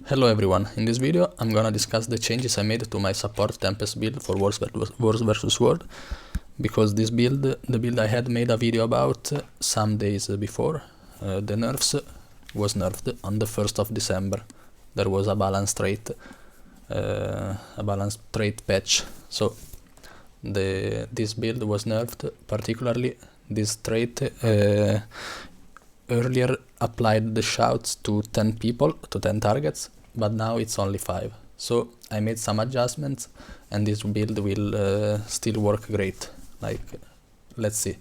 Hello everyone, in this video I'm gonna discuss the changes I made to my Support Tempest build for Wars vs World, because this build, the build I had made a video about some days before. The nerfs was nerfed on the 1st of December. There was a balance trait patch, so this build was nerfed. Particularly this trait earlier applied the shouts to 10 people, to 10 targets, but now it's only 5. So I made some adjustments and this build will still work great. Like, let's see.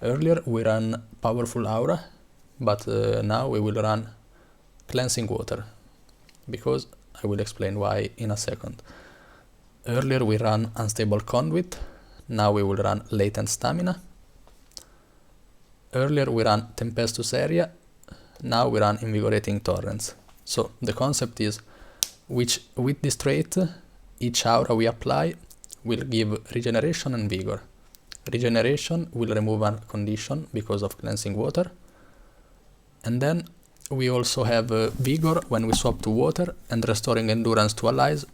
Earlier we ran powerful aura, but now we will run cleansing water, because I will explain why in a second. Earlier we ran unstable conduit, now we will run latent stamina. Earlier we ran tempestuous area, now we run invigorating torrents. So the concept is, with this trait, each aura we apply will give regeneration and vigor. Regeneration will remove a condition because of cleansing water, and then we also have vigor when we swap to water, and restoring endurance to allies.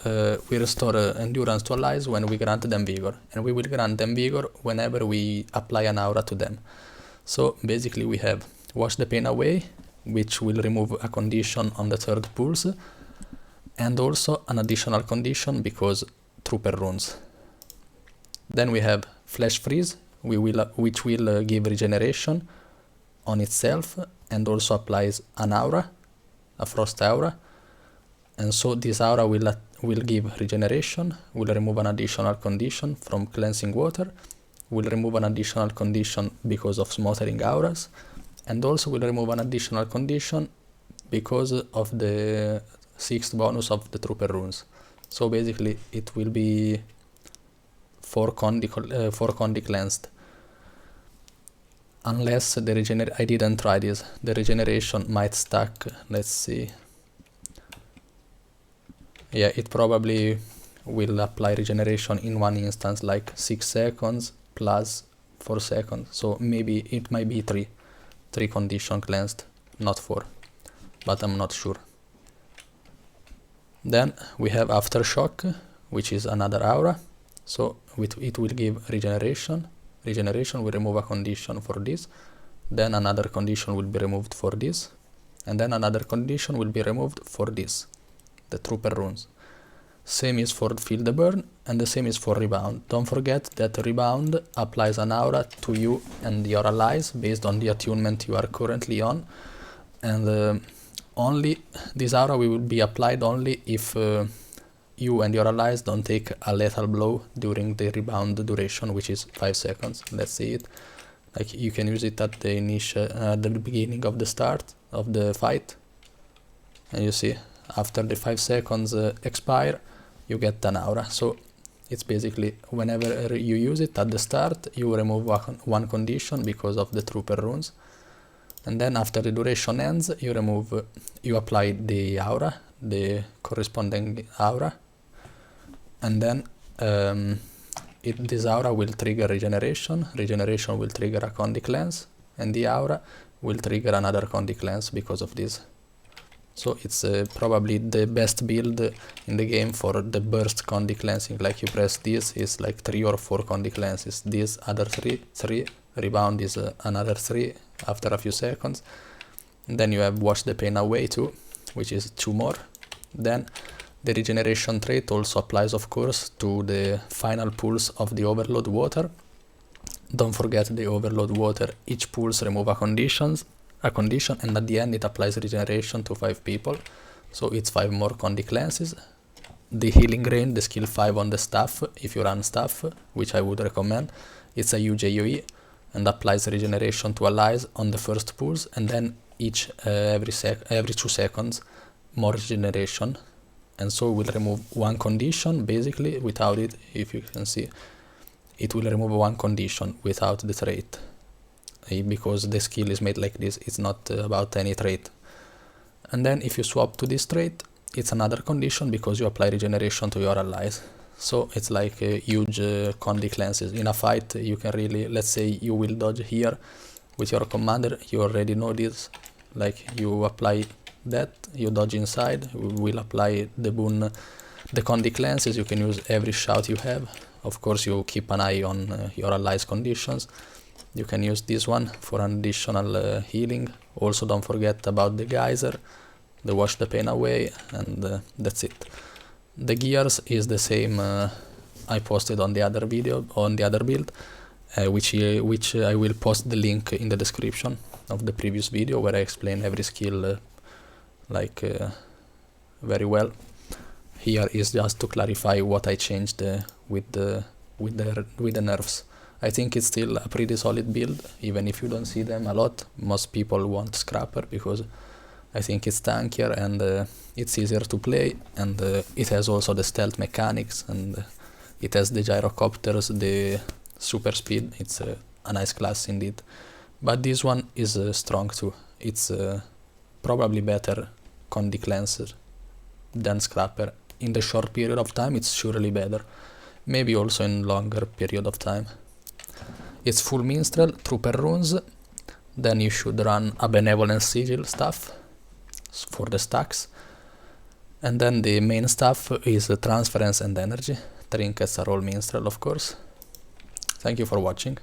We restore endurance to allies when we grant them vigor, and we will grant them vigor whenever we apply an aura to them. So basically we have Wash the Pain Away, which will remove a condition on the third pulse, and also an additional condition because trooper runes. Then we have Flash Freeze, which will give regeneration on itself and also applies an aura, a frost aura, and so this aura will give regeneration, will remove an additional condition from cleansing water, will remove an additional condition because of smothering auras, and also will remove an additional condition because of the 6th bonus of the trooper runes. So basically it will be 4 condi cleansed. Unless the I didn't try this, the regeneration might stack. Let's see. Yeah, it probably will apply regeneration in one instance, like 6 seconds plus 4 seconds. So maybe it might be 3 condition cleansed, not 4, but I'm not sure. Then we have Aftershock, which is another aura. So it will give regeneration. Regeneration will remove a condition for this. Then another condition will be removed for this. And then another condition will be removed for this, the trooper runes. Same is for Feel the Burn, and the same is for Rebound. Don't forget that Rebound applies an aura to you and your allies based on the attunement you are currently on, and only this aura will be applied only if you and your allies don't take a lethal blow during the rebound duration, which is 5 seconds. Let's see it. Like, you can use it at the beginning of the start of the fight, and you see after the 5 seconds expire, you get an aura. So it's basically whenever you use it at the start, you remove one condition because of the trooper runes, and then after the duration ends, you apply the aura, the corresponding aura, and then this aura will trigger regeneration. Regeneration will trigger a condi cleanse, and the aura will trigger another condi cleanse because of this. So it's probably the best build in the game for the burst condi cleansing. Like, you press this, is like 3 or 4 condi cleanses. This other 3, rebound is another 3 after a few seconds. And then you have Wash the Pain Away too, which is 2 more. Then the regeneration trait also applies, of course, to the final pulse of the Overload Water. Don't forget the Overload Water, each pulse remove a condition, and at the end it applies regeneration to 5 people, so it's 5 more condi cleanses. The Healing Rain, the skill 5 on the staff, if you run staff, which I would recommend, it's a UJUE and applies regeneration to allies on the first pulse, and then every 2 seconds more regeneration, and so will remove one condition. Basically, without it, if you can see, it will remove one condition without the trait, because the skill is made like this. It's not about any trait. And then if you swap to this trait, it's another condition because you apply regeneration to your allies. So it's like a huge condi cleanses. In a fight, you can really, let's say you will dodge here with your commander, you already know this, like you apply that, you dodge inside, will apply the boon. The Condi cleanses, you can use every shout you have. Of course, you keep an eye on your allies' conditions. You can use this one for an additional healing. Also, don't forget about the geyser, the wash the pain away, and that's it. The gears is the same I posted on the other video, on the other build, which I will post the link in the description of the previous video, where I explain every skill very well. Here is just to clarify what I changed with the nerfs. I think it's still a pretty solid build, even if you don't see them a lot. Most people want Scrapper because I think it's tankier and it's easier to play, and it has also the stealth mechanics, and it has the gyrocopters, the super speed. It's a nice class indeed. But this one is strong too. It's probably better Condi cleanser than Scrapper. In the short period of time, it's surely better. Maybe also in longer period of time. It's full minstrel, trooper runes. Then you should run a benevolent sigil stuff for the stacks. And then the main stuff is transference and energy. Trinkets are all minstrel, of course. Thank you for watching.